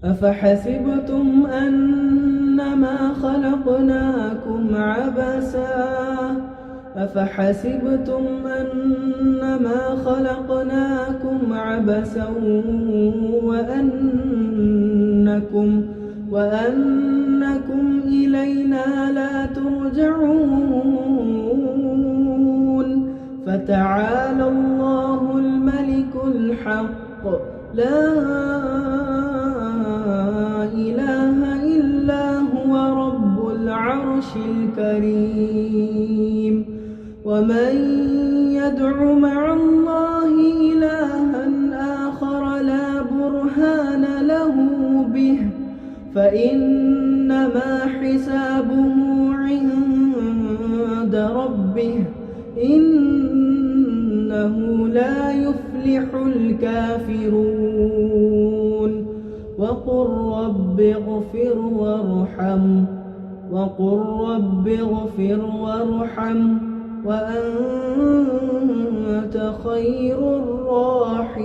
أفحسبتم أنما خلقناكم عبثا وأنكم إلينا لا ترجعون فتعالى الله الملك الحق لا إله إلا هو رب العرش الكريم ومن يدع مع الله إلها آخر لا برهان له به فإنما حسابه عند ربه إنه لا يفلح الكافرون وقل رب اغفر وارحم وأنت خير الراحمين.